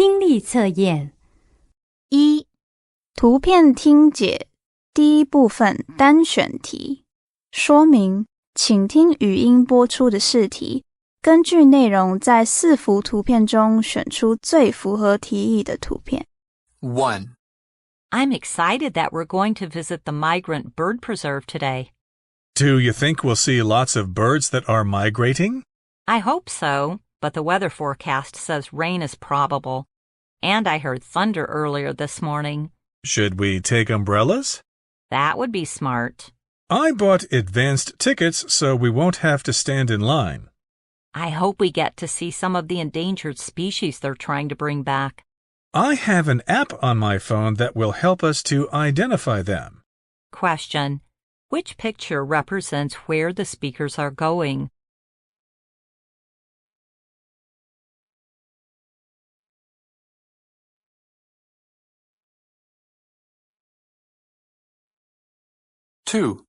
听力测验1. 图片听解第一部分单选题。说明，请听语音播出的试题，根据内容在4幅图片中选出最符合题意的图片。1. I'm excited that we're going to visit the migrant bird preserve today. Do you think we'll see lots of birds that are migrating? I hope so, but the weather forecast says rain is probable. And I heard thunder earlier this morning. Should we take umbrellas? That would be smart. I bought advanced tickets so we won't have to stand in line. I hope we get to see some of the endangered species they're trying to bring back. I have an app on my phone that will help us to identify them. Question: which picture represents where the speakers are going? Two.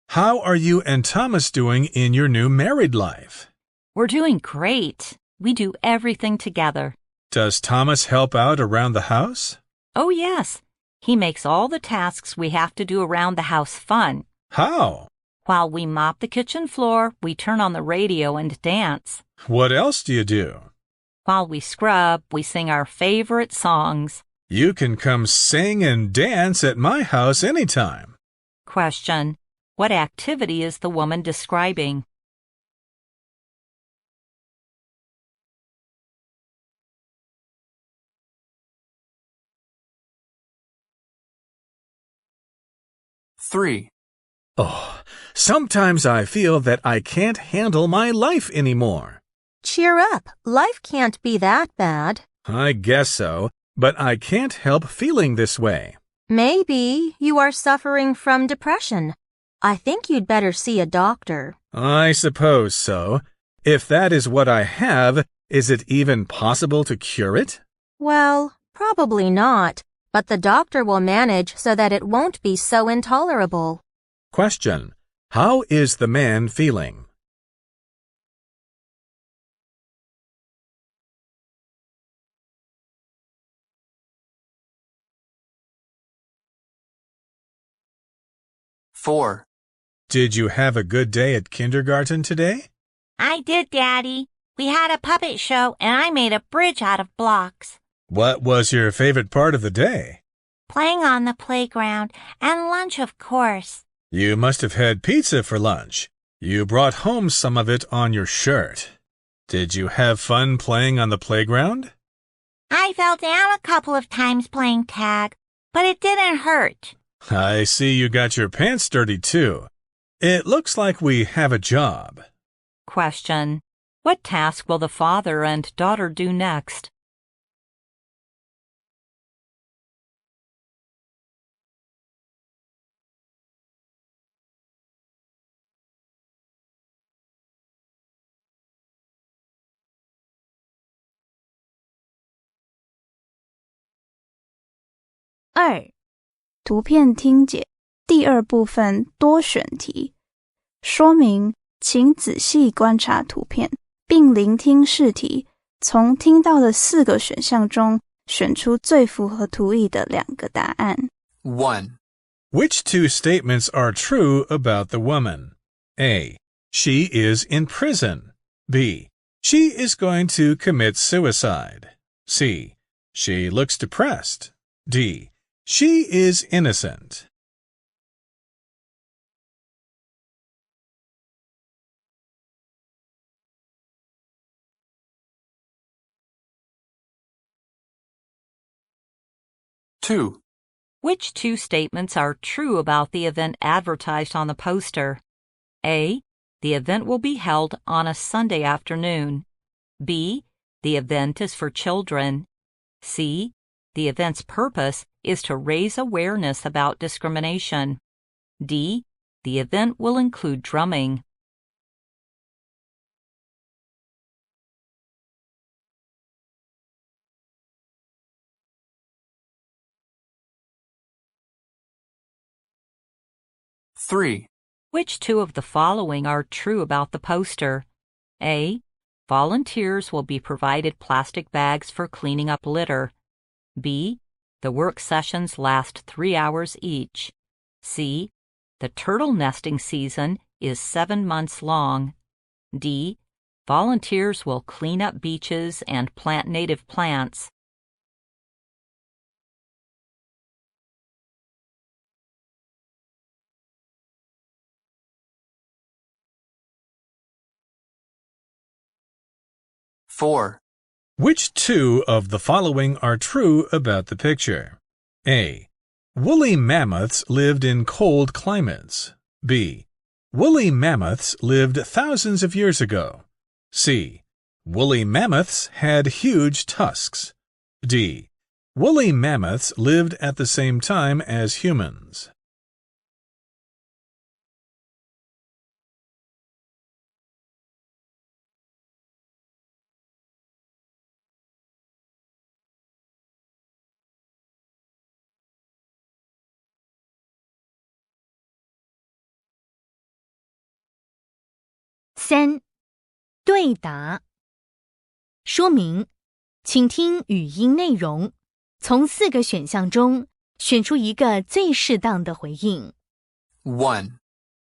How are you and Thomas doing in your new married life? We're doing great. We do everything together. Does Thomas help out around the house? Oh, yes. He makes all the tasks we have to do around the house fun. How? While we mop the kitchen floor, we turn on the radio and dance. What else do you do? While we scrub, we sing our favorite songs. You can come sing and dance at my house anytime. Question: what activity is the woman describing? Three. Oh, sometimes I feel that I can't handle my life anymore. Cheer up, life can't be that bad. I guess so, but I can't help feeling this way. Maybe you are suffering from depression. I think you'd better see a doctor. I suppose so. If that is what I have, is it even possible to cure it? Well, probably not, but the doctor will manage so that it won't be so intolerable. Question: how is the man feeling? Four. Did you have a good day at kindergarten today? I did, Daddy. We had a puppet show and I made a bridge out of blocks. What was your favorite part of the day? Playing on the playground and lunch, of course. You must have had pizza for lunch. You brought home some of it on your shirt. Did you have fun playing on the playground? I fell down a couple of times playing tag, but it didn't hurt. I see you got your pants dirty too. It looks like we have a job. Question: what task will the father and daughter do next?2. 图片听解第二部分多选题。说明，请仔细观察图片，并聆听试题，从听到的4个选项中选出最符合图意的2个答案。1. Which two statements are true about the woman? A. She is in prison. B. She is going to commit suicide. C. She looks depressed. D. She is innocent. Two. Which two statements are true about the event advertised on the poster? A. The event will be held on a Sunday afternoon. B. The event is for children. C. The event's purpose is to raise awareness about discrimination. D. The event will include drumming. Three. Which two of the following are true about the poster? A. Volunteers will be provided plastic bags for cleaning up litter. B. The work sessions last 3 hours each. C. The turtle nesting season is 7 months long. D. Volunteers will clean up beaches and plant native plants. Four. Which two of the following are true about the picture? A. Woolly mammoths lived in cold climates. B. Woolly mammoths lived thousands of years ago. C. Woolly mammoths had huge tusks. D. Woolly mammoths lived at the same time as humans.3. 对答说明，请听语音内容，从4个选项中选出一个最适当的回应。 1.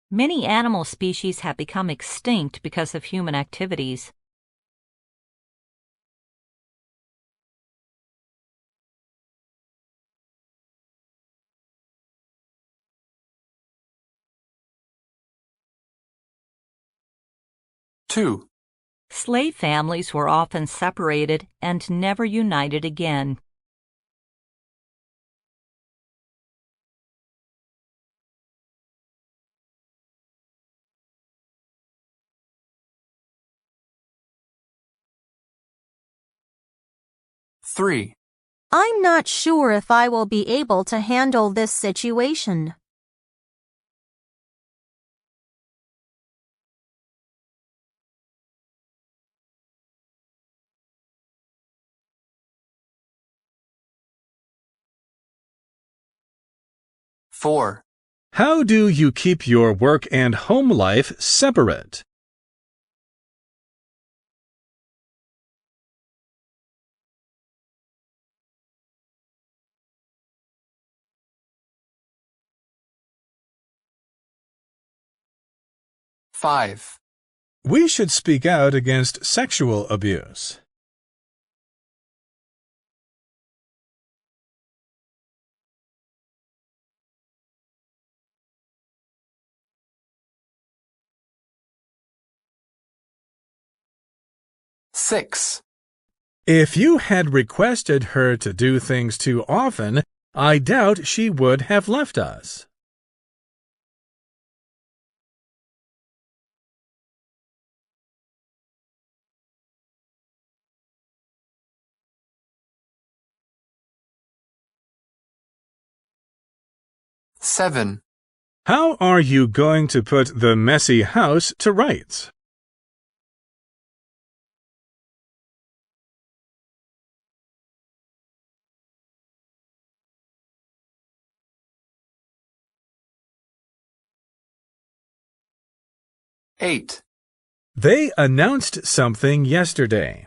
Many animal species have become extinct because of human activities. 2. Slave families were often separated and never united again. 3. I'm not sure if I will be able to handle this situation. 4. How do you keep your work and home life separate? Five. We should speak out against sexual abuse. 6. If you had requested her to do things too often, I doubt she would have left us. 7. How are you going to put the messy house to rights? 8. They announced something yesterday.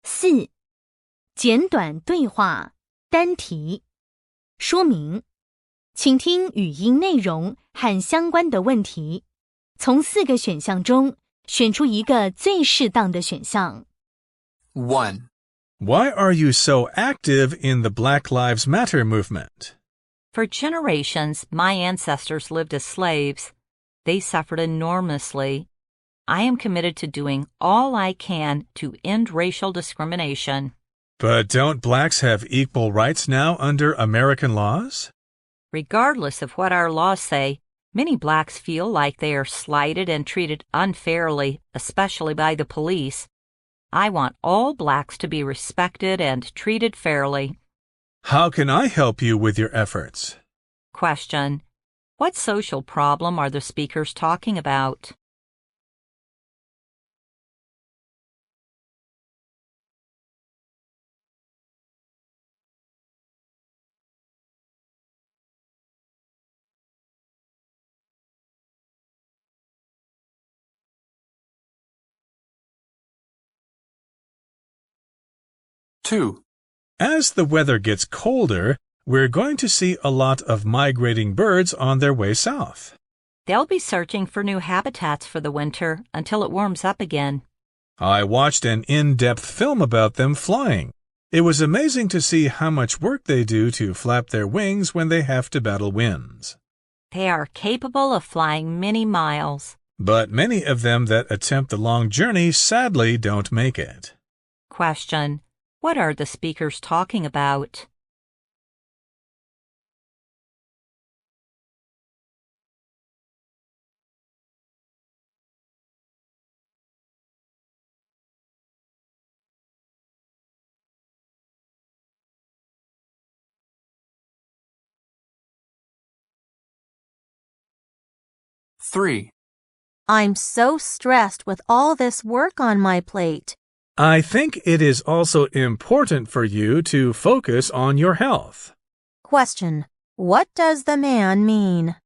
4. 简短对话单题说明，请听语音内容和相关的问题，从4个选项中选出一个最适当的选项。 1. Why are you so active in the Black Lives Matter movement? For generations, my ancestors lived as slaves. They suffered enormously. I am committed to doing all I can to end racial discrimination. But don't blacks have equal rights now under American laws? Regardless of what our laws say, many blacks feel like they are slighted and treated unfairly, especially by the police. I want all blacks to be respected and treated fairly. How can I help you with your efforts? Question: What social problem are the speakers talking about? Two. As the weather gets colder, we're going to see a lot of migrating birds on their way south. They'll be searching for new habitats for the winter until it warms up again. I watched an in-depth film about them flying. It was amazing to see how much work they do to flap their wings when they have to battle winds. They are capable of flying many miles. But many of them that attempt the long journey sadly don't make it. Question: what are the speakers talking about? Three. I'm so stressed with all this work on my plate. I think it is also important for you to focus on your health. Question: what does the man mean?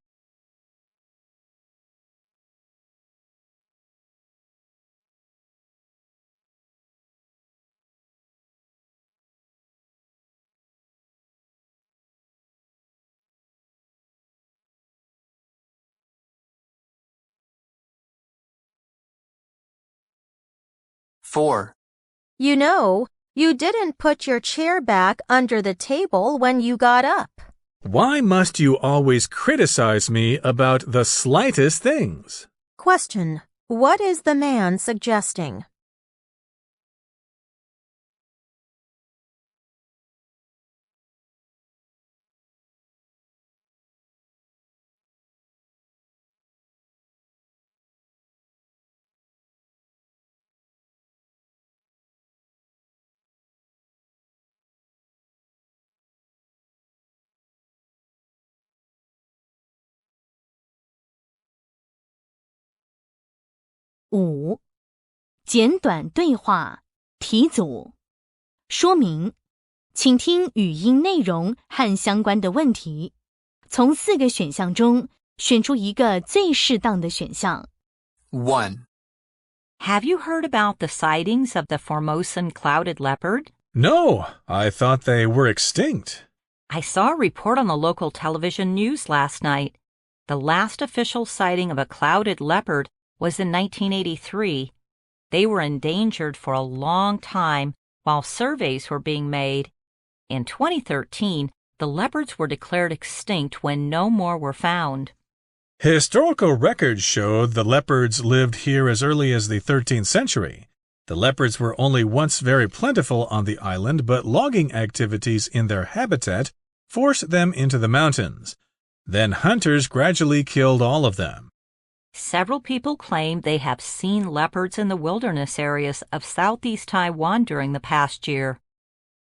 Four. You know, you didn't put your chair back under the table when you got up. Why must you always criticize me about the slightest things? Question: what is the man suggesting?5. 简短对话题组说明，请听语音内容和相关的问题，从4个选项中选出一个最适当的选项。1. Have you heard about the sightings of the Formosan clouded leopard? No, I thought they were extinct. I saw a report on the local television news last night. The last official sighting of a clouded leopard was in 1983. They were endangered for a long time while surveys were being made. In 2013, the leopards were declared extinct when no more were found. Historical records showed the leopards lived here as early as the 13th century. The leopards were only once very plentiful on the island, but logging activities in their habitat forced them into the mountains. Then hunters gradually killed all of them. Several people claim they have seen leopards in the wilderness areas of southeast Taiwan during the past year.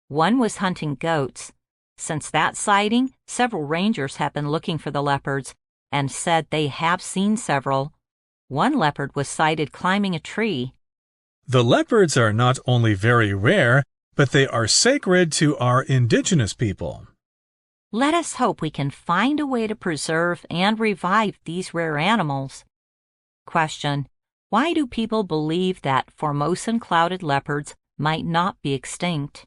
One was hunting goats. Since that sighting, several rangers have been looking for the leopards and said they have seen several. One leopard was sighted climbing a tree. The leopards are not only very rare, but they are sacred to our indigenous people. Let us hope we can find a way to preserve and revive these rare animals. Question: why do people believe that Formosan clouded leopards might not be extinct?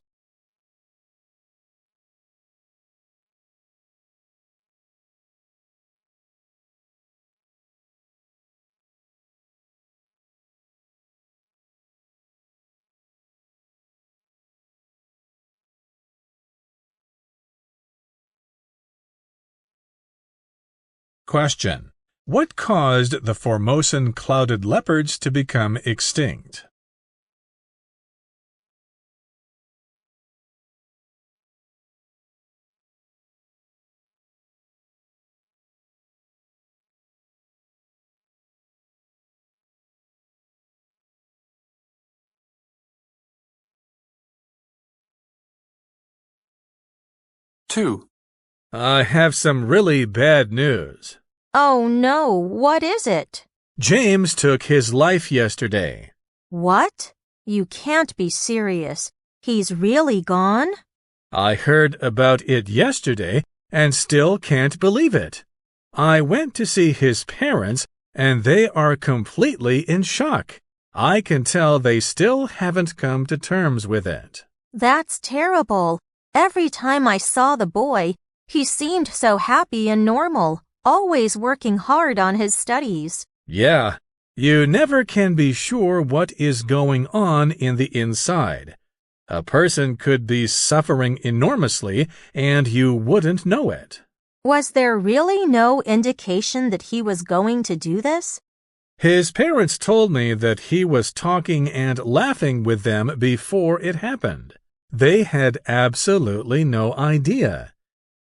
Question: what caused the Formosan clouded leopards to become extinct? Two. I have some really bad news. Oh no, what is it? James took his life yesterday. What? You can't be serious. He's really gone? I heard about it yesterday and still can't believe it. I went to see his parents and they are completely in shock. I can tell they still haven't come to terms with it. That's terrible. Every time I saw the boy, he seemed so happy and normal, always working hard on his studies. Yeah, you never can be sure what is going on in the inside. A person could be suffering enormously and you wouldn't know it. Was there really no indication that he was going to do this? His parents told me that he was talking and laughing with them before it happened. They had absolutely no idea.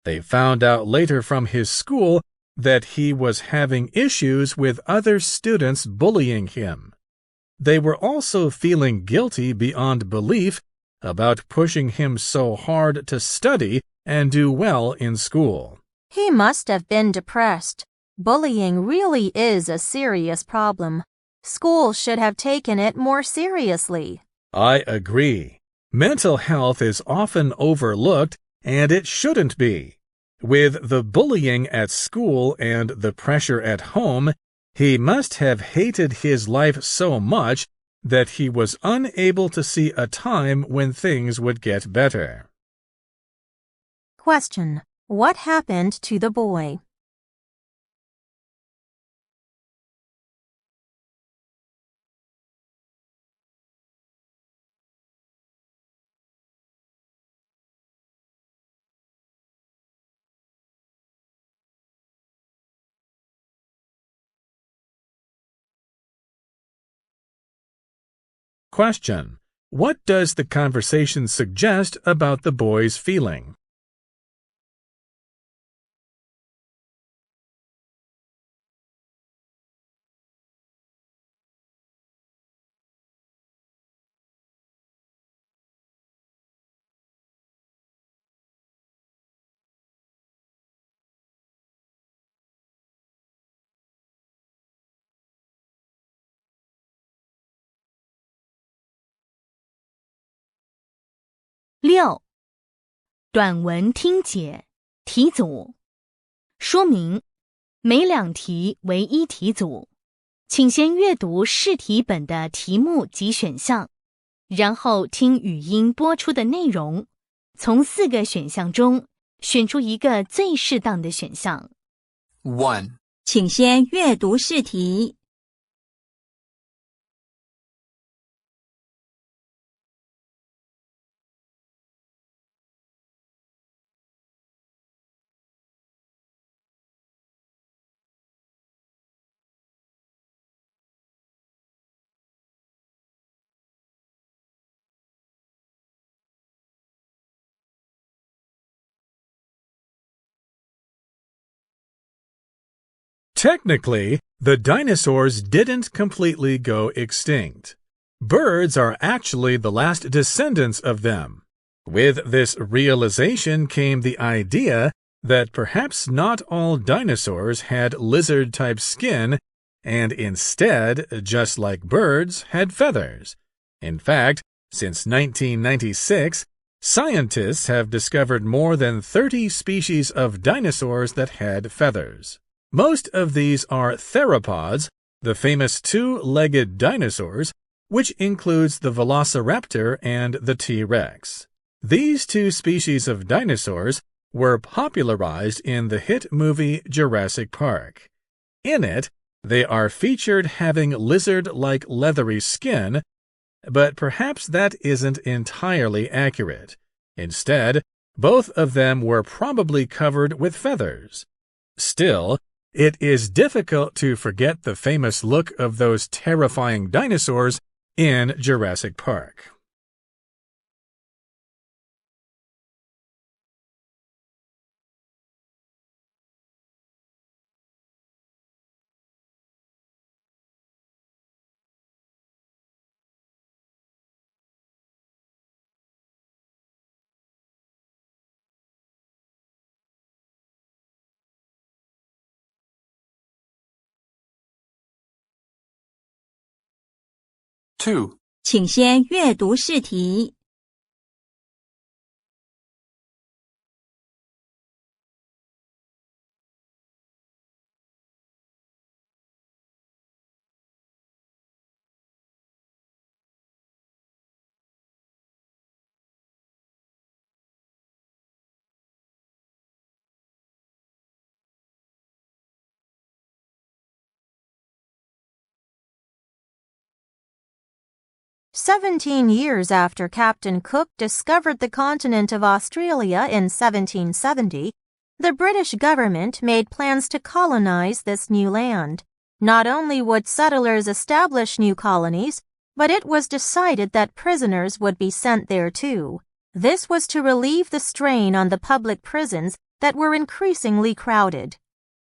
They found out later from his school that he was having issues with other students bullying him. They were also feeling guilty beyond belief about pushing him so hard to study and do well in school. He must have been depressed. Bullying really is a serious problem. Schools should have taken it more seriously. I agree. Mental health is often overlooked, and it shouldn't be. With the bullying at school and the pressure at home, he must have hated his life so much that he was unable to see a time when things would get better. Question: What happened to the boy? Question: What does the conversation suggest about the boy's feeling?6. 短文听解题组说明每两题为一题组，请先阅读试题本的题目及选项，然后听语音播出的内容，从4个选项中选出一个最适当的选项。1. 请先阅读试题。Technically, the dinosaurs didn't completely go extinct. Birds are actually the last descendants of them. With this realization came the idea that perhaps not all dinosaurs had lizard-type skin and instead, just like birds, had feathers. In fact, since 1996, scientists have discovered more than 30 species of dinosaurs that had feathers. Most of these are theropods, the famous two-legged dinosaurs, which includes the velociraptor and the T-Rex. These two species of dinosaurs were popularized in the hit movie Jurassic Park. In it, they are featured having lizard-like leathery skin, but perhaps that isn't entirely accurate. Instead, both of them were probably covered with feathers. Still, it is difficult to forget the famous look of those terrifying dinosaurs in Jurassic Park. 2, 请先阅读试题。17 years after Captain Cook discovered the continent of Australia in 1770, the British government made plans to colonize this new land. Not only would settlers establish new colonies, but it was decided that prisoners would be sent there too. This was to relieve the strain on the public prisons that were increasingly crowded.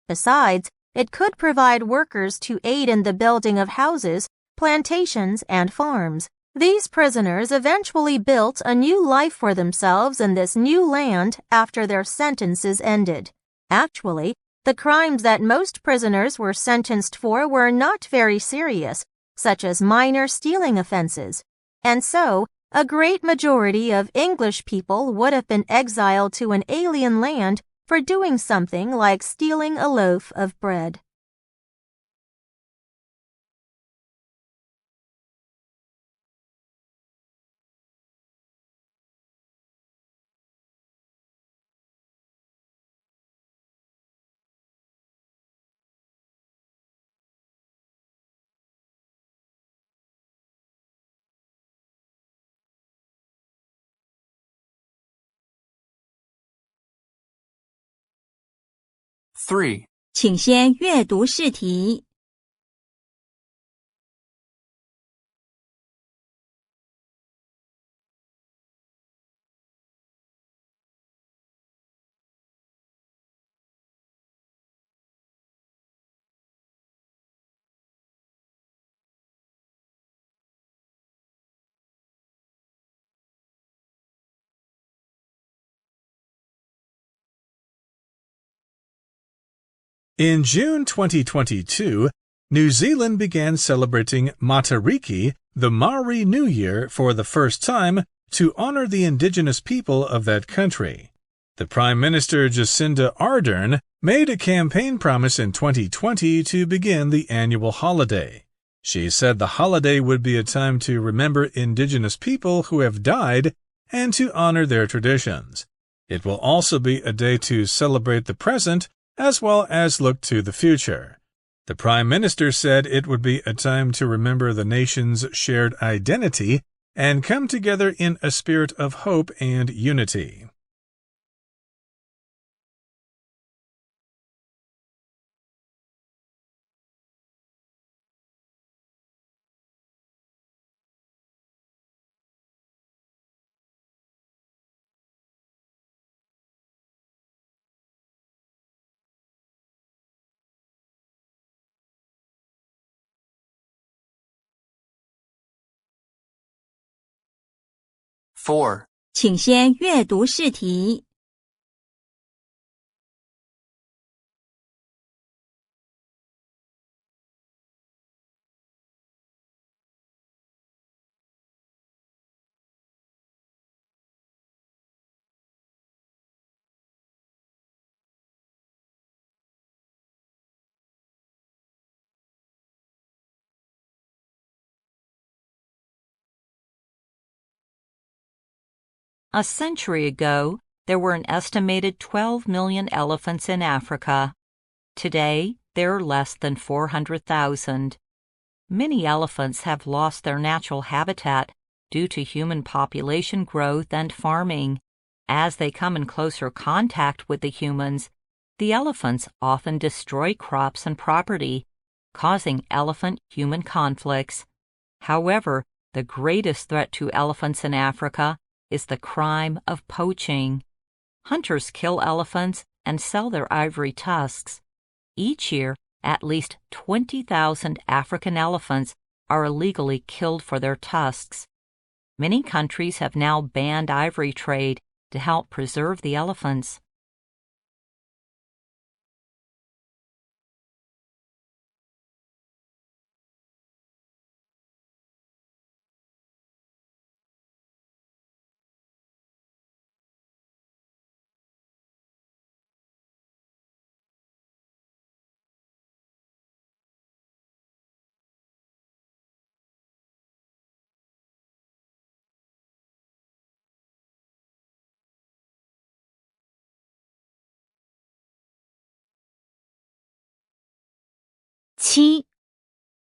Besides, it could provide workers to aid in the building of houses, plantations, and farms. These prisoners eventually built a new life for themselves in this new land after their sentences ended. Actually, the crimes that most prisoners were sentenced for were not very serious, such as minor stealing offenses. And so, a great majority of English people would have been exiled to an alien land for doing something like stealing a loaf of bread.3, 请先阅读试题。In June 2022, New Zealand began celebrating Matariki, the Maori New Year, for the first time to honor the indigenous people of that country. The Prime Minister Jacinda Ardern made a campaign promise in 2020 to begin the annual holiday. She said the holiday would be a time to remember indigenous people who have died and to honor their traditions. It will also be a day to celebrate the present as well as look to the future. The Prime Minister said it would be a time to remember the nation's shared identity and come together in a spirit of hope and unity.4, 请先阅读试题。A century ago, there were an estimated 12 million elephants in Africa. Today, there are less than 400,000. Many elephants have lost their natural habitat due to human population growth and farming. As they come in closer contact with the humans, the elephants often destroy crops and property, causing elephant-human conflicts. However, the greatest threat to elephants in Africa is the crime of poaching. Hunters kill elephants and sell their ivory tusks. Each year, at least 20,000 African elephants are illegally killed for their tusks. Many countries have now banned ivory trade to help preserve the elephants. 7.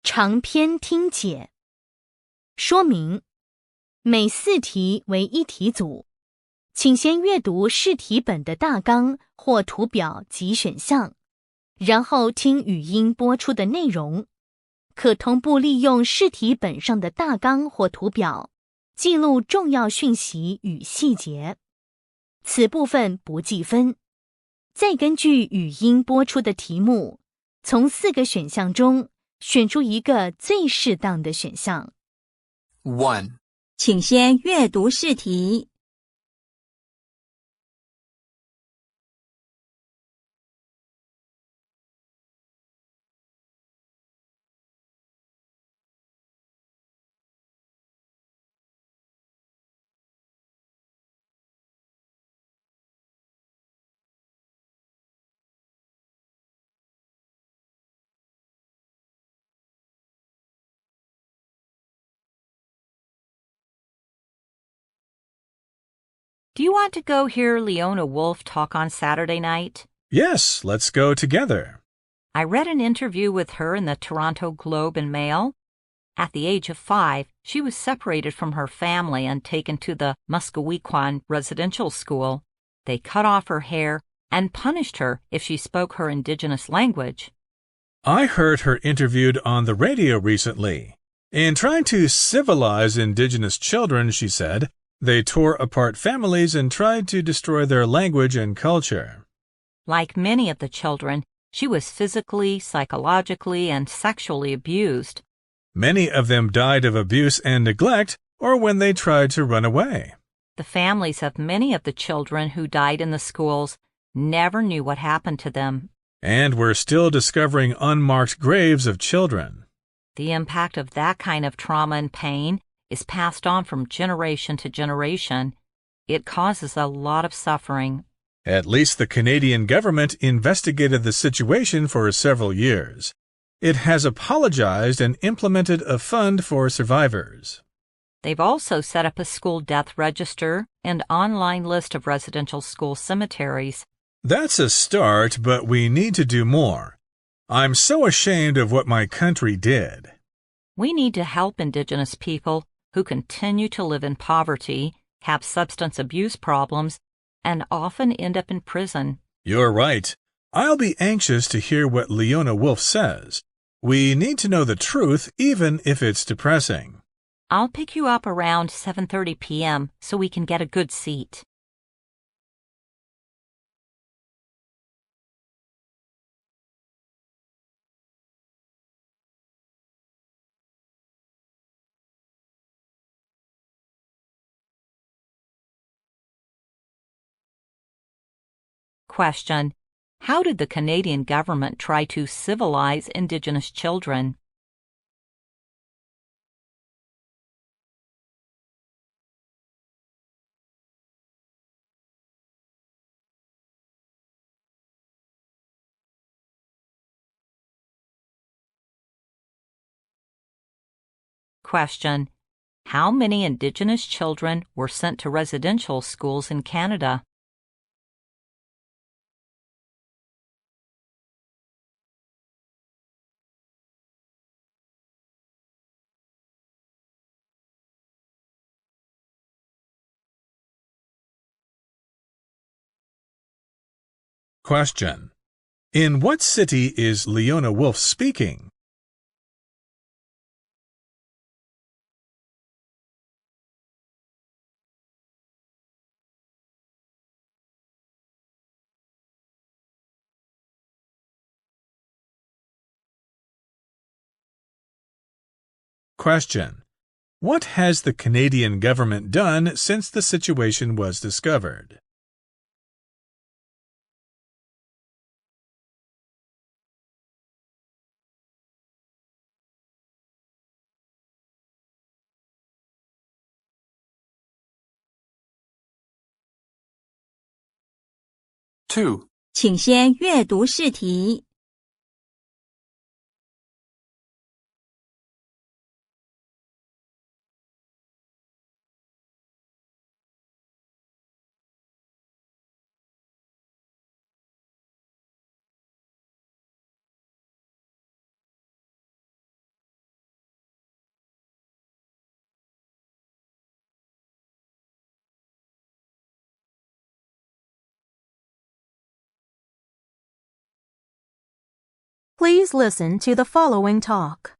长篇听解说明每4题为1题组，请先阅读试题本的大纲或图表及选项，然后听语音播出的内容，可同步利用试题本上的大纲或图表，记录重要讯息与细节。此部分不计分。再根据语音播出的题目，从4个选项中选出一个最适当的选项。1. 请先阅读试题。Do you want to go hear Leona Wolf talk on Saturday night? Yes, let's go together. I read an interview with her in the Toronto Globe and Mail. At the age of 5, she was separated from her family and taken to the Muscoequan residential school. They cut off her hair and punished her if she spoke her indigenous language. I heard her interviewed on the radio recently. In trying to civilize indigenous children, she said, they tore apart families and tried to destroy their language and culture. Like many of the children, she was physically, psychologically, and sexually abused. Many of them died of abuse and neglect or when they tried to run away. The families of many of the children who died in the schools never knew what happened to them. And we're still discovering unmarked graves of children. The impact of that kind of trauma and pain is passed on from generation to generation. It causes a lot of suffering. At least the Canadian government investigated the situation for several years. It has apologized and implemented a fund for survivors. They've also set up a school death register and online list of residential school cemeteries. That's a start, but we need to do more. I'm so ashamed of what my country did. We need to help Indigenous people who continue to live in poverty, have substance abuse problems, and often end up in prison. You're right. I'll be anxious to hear what Leona Wolf says. We need to know the truth, even if it's depressing. I'll pick you up around 7:30 p.m. so we can get a good seat. Question: how did the Canadian government try to civilize Indigenous children? Question: how many Indigenous children were sent to residential schools in Canada? Question: in what city is Leona Wolf speaking? Question: what has the Canadian government done since the situation was discovered? Two. 请先阅读试题。Please listen to the following talk.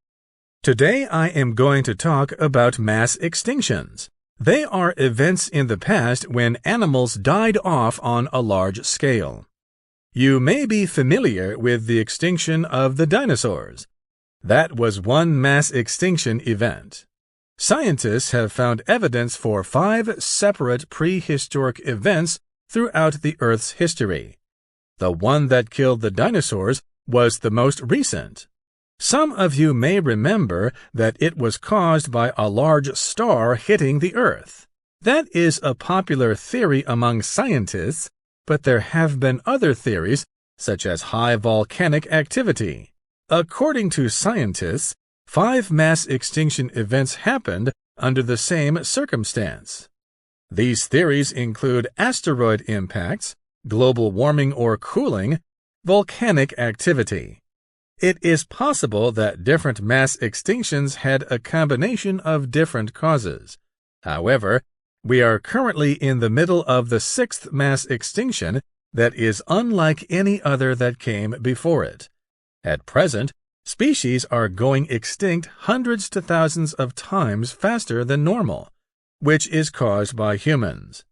Today I am going to talk about mass extinctions. They are events in the past when animals died off on a large scale. You may be familiar with the extinction of the dinosaurs. That was one mass extinction event. Scientists have found evidence for 5 separate prehistoric events throughout the Earth's history. The one that killed the dinosaurs was the most recent. Some of you may remember that it was caused by a large star hitting the Earth. That is a popular theory among scientists, but there have been other theories, such as high volcanic activity. According to scientists, 5 mass extinction events happened under the same circumstance. These theories include asteroid impacts, global warming or cooling, volcanic activity. It is possible that different mass extinctions had a combination of different causes. However, we are currently in the middle of the 6th mass extinction that is unlike any other that came before it. At present, species are going extinct hundreds to thousands of times faster than normal, which is caused by humans.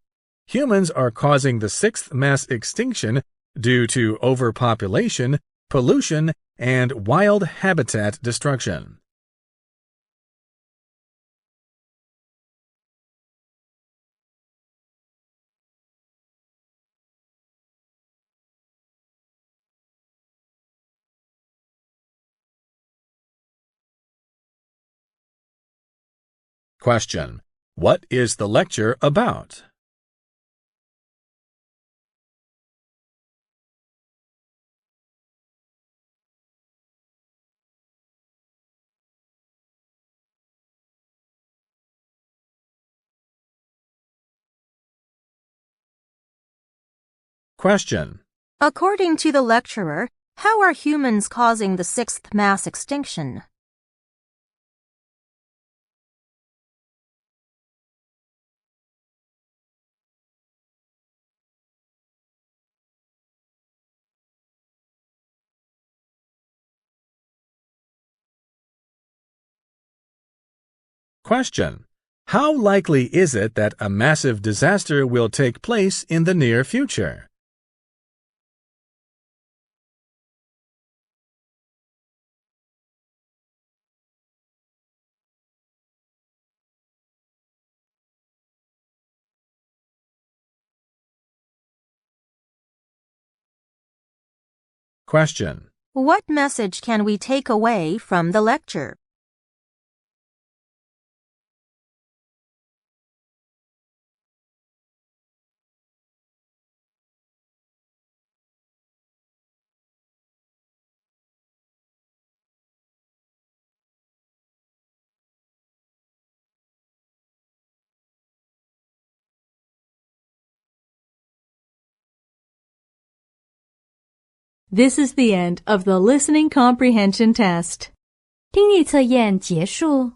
Humans are causing the 6th mass extinction due to overpopulation, pollution, and wild habitat destruction. Question: What is the lecture about? Question: According to the lecturer, how are humans causing the 6th mass extinction? Question: How likely is it that a massive disaster will take place in the near future? Question: What message can we take away from the lecture? This is the end of the listening comprehension test. 听力测验结束。